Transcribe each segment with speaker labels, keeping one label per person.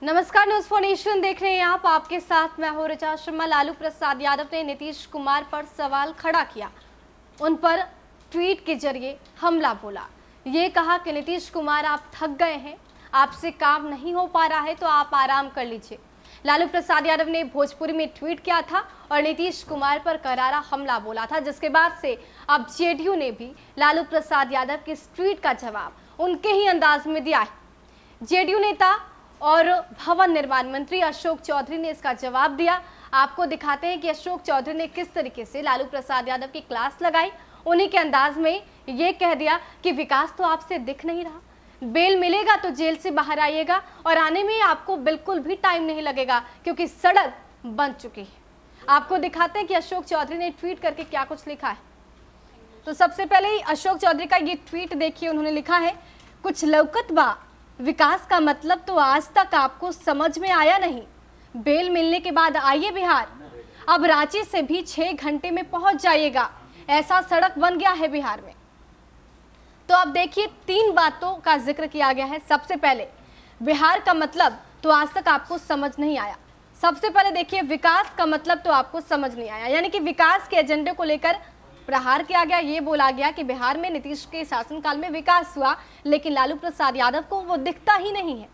Speaker 1: नमस्कार, news for nation देख रहे हैं आप। आपके साथ मैं हूं ऋचा शर्मा। लालू प्रसाद यादव ने नीतीश कुमार पर सवाल खड़ा किया, उन पर ट्वीट के जरिए हमला बोला। ये कहा कि नीतीश कुमार आप थक गए हैं, आपसे काम नहीं हो पा रहा है तो आप आराम कर लीजिए। लालू प्रसाद यादव ने भोजपुरी में ट्वीट किया था और नीतीश कुमार पर करारा हमला बोला था, जिसके बाद से अब जेडीयू ने भी लालू प्रसाद यादव के इस ट्वीट का जवाब उनके ही अंदाज में दिया है। जेडीयू नेता और भवन निर्माण मंत्री अशोक चौधरी ने इसका जवाब दिया। आपको दिखाते हैं कि अशोक चौधरी ने किस तरीके से लालू प्रसाद यादव की क्लास लगाई। उन्हीं के अंदाज में ये कह दिया कि विकास तो आपसे दिख नहीं रहा, बेल मिलेगा तो जेल से बाहर आइएगा और आने में आपको बिल्कुल भी टाइम नहीं लगेगा क्योंकि सड़क बन चुकी है। आपको दिखाते हैं कि अशोक चौधरी ने ट्वीट करके क्या कुछ लिखा है। तो सबसे पहले अशोक चौधरी का ये ट्वीट देखिए। उन्होंने लिखा है, कुछ लौकत बा विकास का मतलब तो आज तक आपको समझ में आया नहीं। बेल मिलने के बाद आइए बिहार, अब रांची से भी 6 घंटे में पहुंच जाइएगा, ऐसा सड़क बन गया है बिहार में। तो अब देखिए 3 बातों का जिक्र किया गया है। सबसे पहले बिहार का मतलब तो आज तक आपको समझ नहीं आया। सबसे पहले देखिए विकास का मतलब तो आपको समझ नहीं आया, यानी कि विकास के एजेंडे को लेकर प्रहार किया गया। ये बोला गया कि बिहार में नीतीश के शासनकाल में विकास हुआ, लेकिन लालू प्रसाद यादव को वो दिखता ही नहीं है।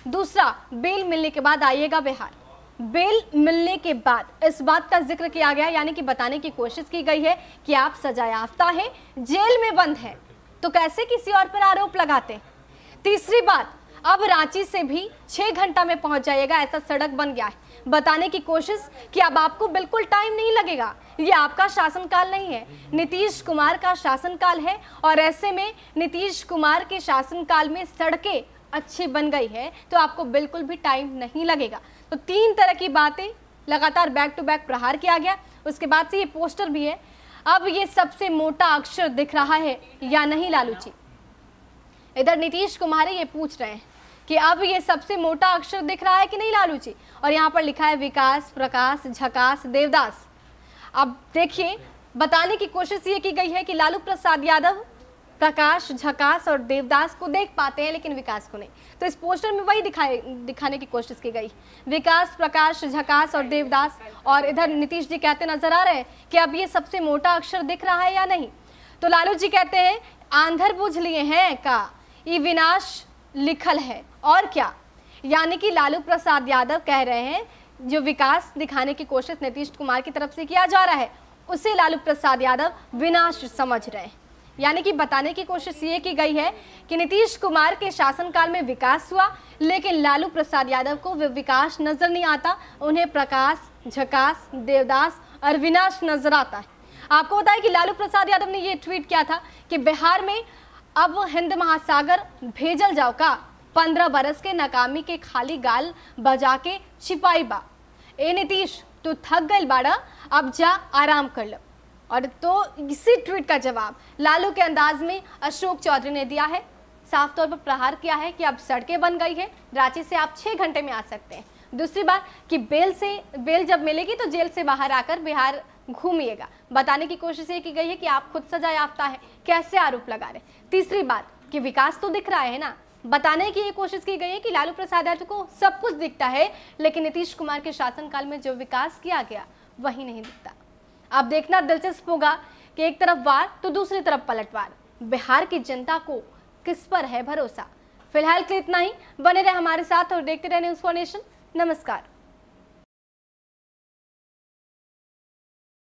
Speaker 1: दूसरा, बेल मिलने के बाद आइएगा बिहार। बेल मिलने के बाद इस बात का जिक्र किया गया, यानी कि बताने की कोशिश की गई है कि आप सजायाफ्ता हैं, जेल में बंद हैं, तो कैसे किसी और पर आरोप लगाते हैं। तीसरी बात, अब रांची से भी 6 घंटा में पहुंच जाएगा, ऐसा सड़क बन गया है। बताने की कोशिश कि अब आपको बिल्कुल टाइम नहीं लगेगा, ये आपका शासनकाल नहीं है, नीतीश कुमार का शासनकाल है। और ऐसे में नीतीश कुमार के शासनकाल में सड़कें अच्छी बन गई है तो आपको बिल्कुल भी टाइम नहीं लगेगा। तो 3 तरह की बातें लगातार बैक टू बैक प्रहार किया गया। उसके बाद से ये पोस्टर भी है। अब ये सबसे मोटा अक्षर दिख रहा है या नहीं लालू जी? इधर नीतीश कुमार ये पूछ रहे हैं कि अब ये सबसे मोटा अक्षर दिख रहा है कि नहीं लालू जी। और यहाँ पर लिखा है विकास, प्रकाश, झकास, देवदास। अब देखिए बताने की कोशिश ये की गई है कि लालू प्रसाद यादव प्रकाश, झकास और देवदास को देख पाते हैं लेकिन विकास को नहीं। तो इस पोस्टर में वही दिखाने की कोशिश की गई, विकास, प्रकाश, झकास और देवदास। और इधर नीतीश जी कहते नजर आ रहे हैं कि अब ये सबसे मोटा अक्षर दिख रहा है या नहीं। तो लालू जी कहते हैं, आंधर बुझ लिए हैं का ये विनाश लिखल है और क्या। यानी कि लालू प्रसाद यादव कह रहे हैं जो विकास दिखाने की कोशिश नीतीश कुमार की तरफ से किया जा रहा है उसे लालू प्रसाद यादव विनाश समझ रहे हैं। यानी कि बताने की कोशिश ये की गई है कि नीतीश कुमार के शासनकाल में विकास हुआ, लेकिन लालू प्रसाद यादव को वो विकास नजर नहीं आता, उन्हें प्रकाश, झकास, देवदास और विनाश नजर आता है। आपको बताया कि लालू प्रसाद यादव ने ये ट्वीट किया था कि बिहार में अब हिंद महासागर भेजल जाओ का, 15 बरस के नाकामी के खाली गाल बजा के छिपाई बा। ए नीतीश तू थक गई बाड़ा, अब जा आराम कर लो। और तो इसी ट्वीट का जवाब लालू के अंदाज में अशोक चौधरी ने दिया है। साफ तौर पर प्रहार किया है कि अब सड़कें बन गई है, रांची से आप 6 घंटे में आ सकते हैं। दूसरी बात कि बेल जब मिलेगी तो जेल से बाहर आकर बिहार घूमिएगा। बताने की कोशिश ये की गई है कि आप खुद सजायाफ्ता है, कैसे आरोप लगा रहे। तीसरी बात कि विकास तो दिख रहा है ना। बताने की ये कोशिश की गई है कि लालू प्रसाद यादव को सब कुछ दिखता है, लेकिन नीतीश कुमार के शासनकाल में जो विकास किया गया वही नहीं दिखता। अब देखना दिलचस्प होगा कि एक तरफ वार तो दूसरी तरफ पलटवार। बिहार की जनता को किस पर है भरोसा। फिलहाल के लिए इतना ही। बने रहे हमारे साथ और देखते रहे न्यूज़ फॉर नेशन। नमस्कार।